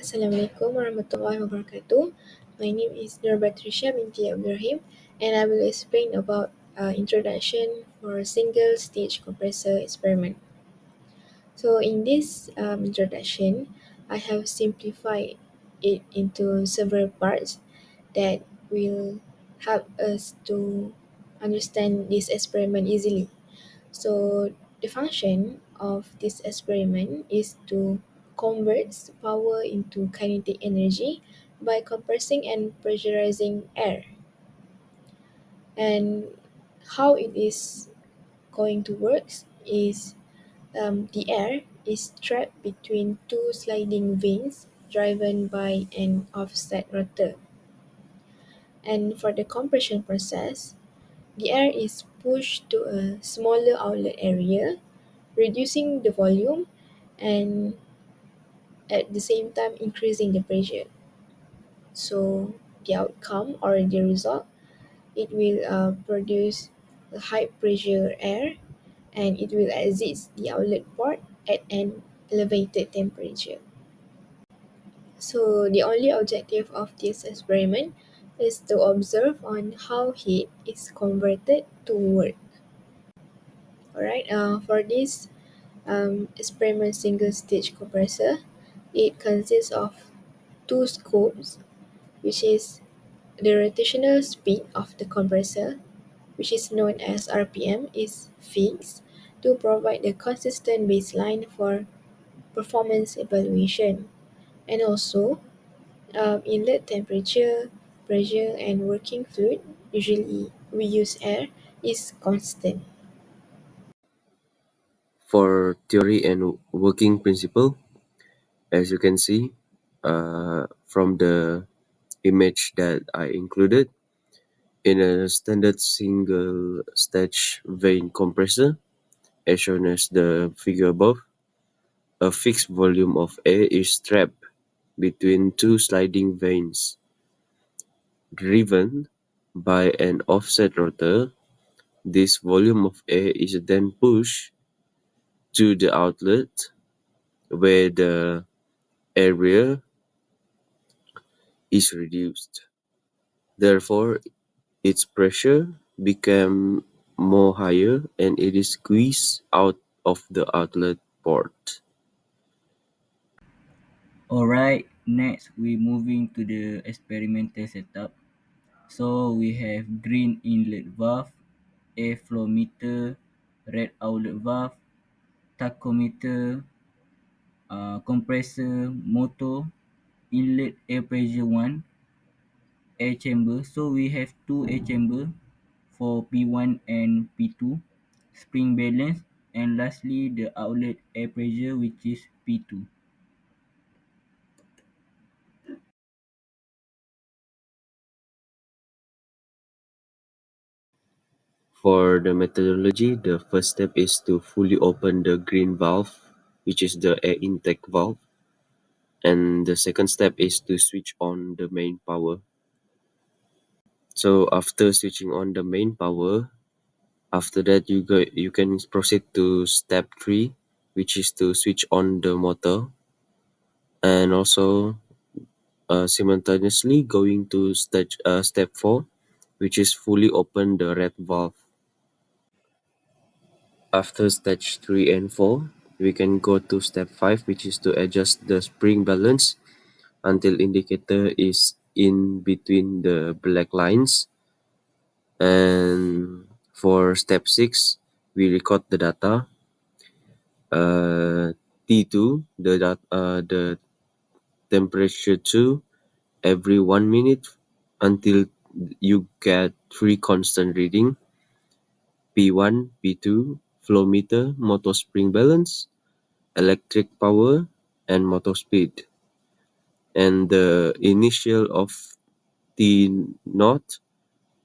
Assalamualaikum warahmatullahi wabarakatuh. My name is Nur Batrisha binti Ibrahim, and I will explain about introduction for single stage compressor experiment. So in this introduction, I have simplified it into several parts that will help us to understand this experiment easily. So the function of this experiment is to convert power into kinetic energy by compressing and pressurizing air. And how it is going to work is the air is trapped between two sliding vanes driven by an offset rotor. And for the compression process, the air is pushed to a smaller outlet area, reducing the volume and at the same time increasing the pressure. So the outcome or the result, it will produce a high pressure air and it will exit the outlet port at an elevated temperature. So the only objective of this experiment is to observe on how heat is converted to work. Alright, for this experiment single stage compressor, it consists of two scopes, which is the rotational speed of the compressor, which is known as RPM, is fixed to provide a consistent baseline for performance evaluation. And also, inlet temperature, pressure, and working fluid, usually we use air, is constant. For theory and working principle, as you can see from the image that I included, in a standard single stage vane compressor, as shown as the figure above, a fixed volume of air is trapped between two sliding vanes. Driven by an offset rotor, this volume of air is then pushed to the outlet where the area is reduced. Therefore, its pressure became more higher and it is squeezed out of the outlet port. Alright, next we moving to the experimental setup. So we have green inlet valve, airflow meter, red outlet valve, tachometer, compressor, motor, inlet air pressure 1, air chamber. So we have two air chamber for P1 and P2, spring balance, and lastly the outlet air pressure which is P2. For the methodology, the first step is to fully open the green valve, which is the air intake valve. And the second step is to switch on the main power. So after switching on the main power, after that you can proceed to step 3, which is to switch on the motor, and also simultaneously going to step 4, which is fully open the red valve. After stage 3 and 4, we can go to step 5, which is to adjust the spring balance until indicator is in between the black lines. And for step 6, we record the data. T2, the temperature 2 every 1 minute until you get 3 constant reading: P1, P2, flow meter, motor spring balance, electric power, and motor speed. And the initial of T naught,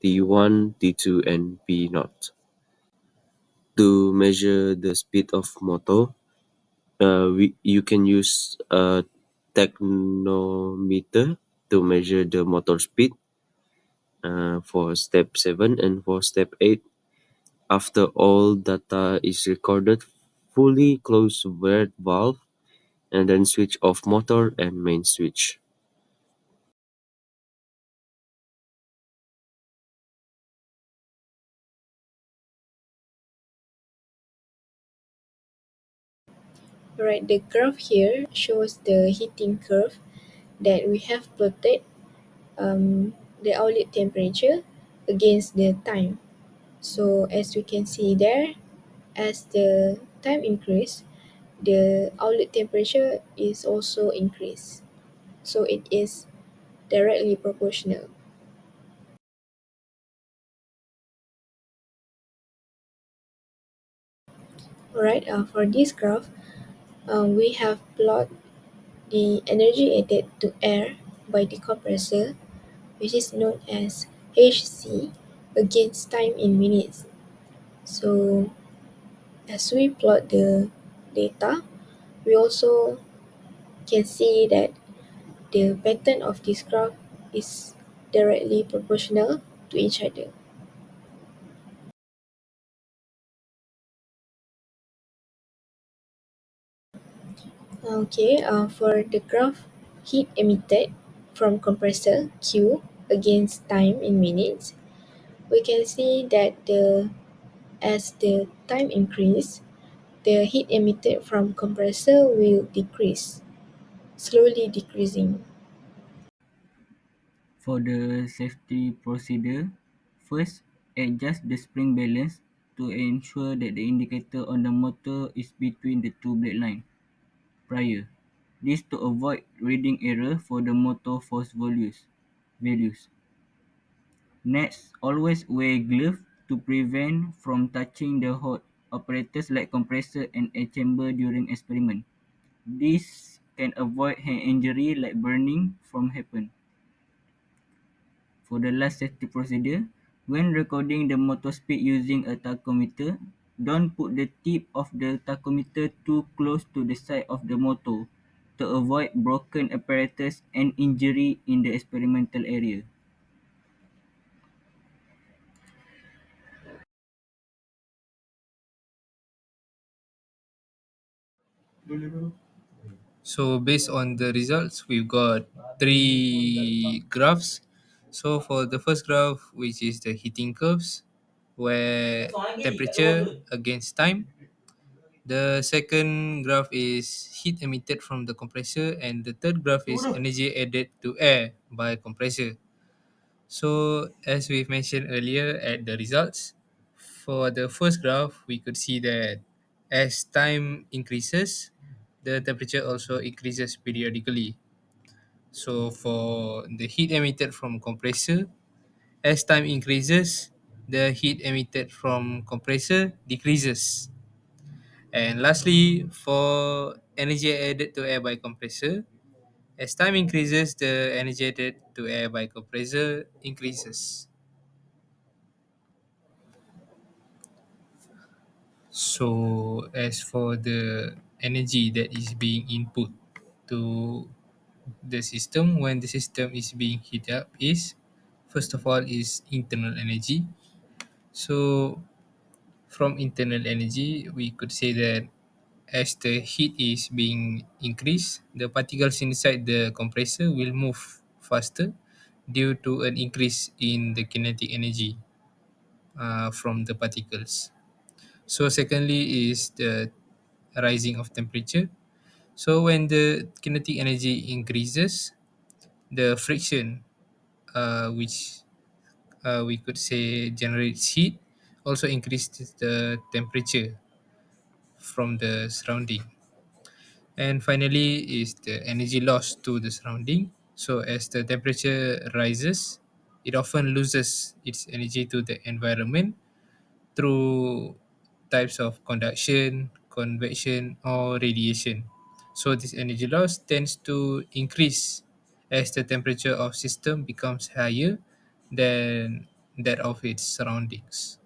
T1, T2, and P naught. To measure the speed of motor, you can use a technometer to measure the motor speed for step 7 and for step 8. After all data is recorded, fully close red valve and then switch off motor and main switch. Right, the graph here shows the heating curve that we have plotted the outlet temperature against the time. So as we can see there, as the time increase, the outlet temperature is also increased. So it is directly proportional. Alright, for this graph, we have plot the energy added to air by the compressor, which is known as HC, against time in minutes. So as we plot the data, we also can see that the pattern of this graph is directly proportional to each other. Okay, for the graph heat emitted from compressor Q against time in minutes, we can see that as the time increase, the heat emitted from compressor will decrease, slowly decreasing. For the safety procedure, first adjust the spring balance to ensure that the indicator on the motor is between the two blade lines prior. This to avoid reading error for the motor force values. Next, always wear gloves to prevent from touching the hot apparatus like compressor and air chamber during experiment. This can avoid hand injury like burning from happen. For the last safety procedure, when recording the motor speed using a tachometer, don't put the tip of the tachometer too close to the side of the motor to avoid broken apparatus and injury in the experimental area. So based on the results, we've got three graphs. So for the first graph, which is the heating curves, where temperature against time. The second graph is heat emitted from the compressor, and the third graph is energy added to air by compressor. So as we've mentioned earlier at the results, for the first graph, we could see that as time increases, the temperature also increases periodically. So for the heat emitted from compressor, as time increases, the heat emitted from compressor decreases. And lastly, for energy added to air by compressor, as time increases, the energy added to air by compressor increases. So as for the energy that is being input to the system when the system is being heated up is, first of all, is internal energy. So from internal energy, we could say that as the heat is being increased, the particles inside the compressor will move faster due to an increase in the kinetic energy from the particles. So secondly is the rising of temperature. So when the kinetic energy increases, the friction, which we could say generates heat, also increases the temperature from the surrounding. And finally is the energy loss to the surrounding. So as the temperature rises, it often loses its energy to the environment through types of conduction, convection, or radiation. So this energy loss tends to increase as the temperature of system becomes higher than that of its surroundings.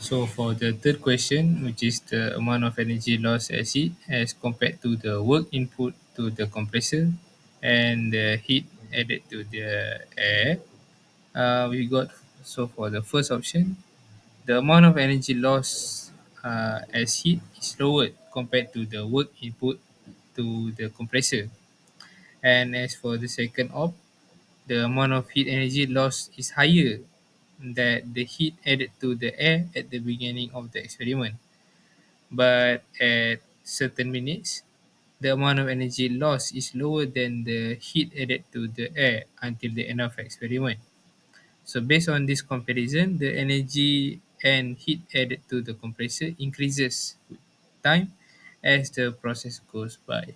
So for the third question, which is the amount of energy lost as heat as compared to the work input to the compressor and the heat added to the air, we got, so for the first option, the amount of energy lost as heat is lowered compared to the work input to the compressor. And as for the second op, the amount of heat energy lost is higher than the heat added to the air at the beginning of the experiment. But at certain minutes, the amount of energy lost is lower than the heat added to the air until the end of experiment. So based on this comparison, the energy and heat added to the compressor increases with time as the process goes by.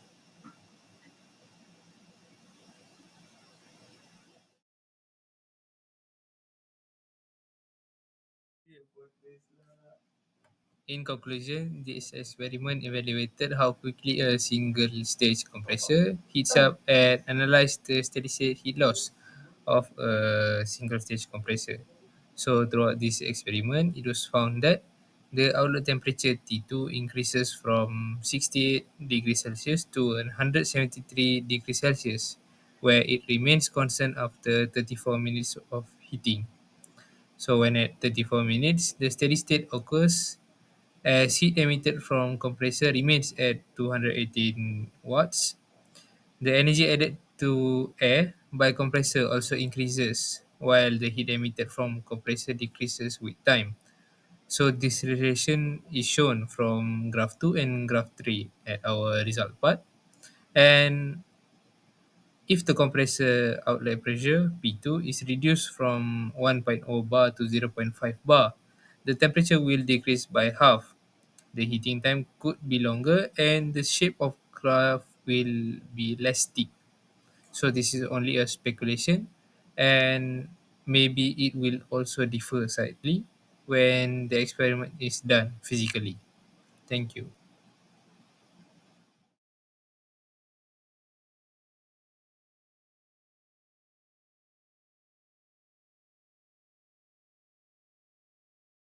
In conclusion, this experiment evaluated how quickly a single stage compressor heats up and analyzed the steady state heat loss of a single stage compressor. So, throughout this experiment, it was found that the outlet temperature T2 increases from 68 degrees Celsius to 173 degrees Celsius, where it remains constant after 34 minutes of heating. So, when at 34 minutes, the steady state occurs as heat emitted from compressor remains at 218 watts. The energy added to air by compressor also increases while the heat emitted from compressor decreases with time. So this relation is shown from graph 2 and graph 3 at our result part. And if the compressor outlet pressure P2 is reduced from 1.0 bar to zero point 0.5 bar, the temperature will decrease by half. The heating time could be longer and the shape of graph will be less steep. So this is only a speculation, and maybe it will also differ slightly when the experiment is done physically. Thank you.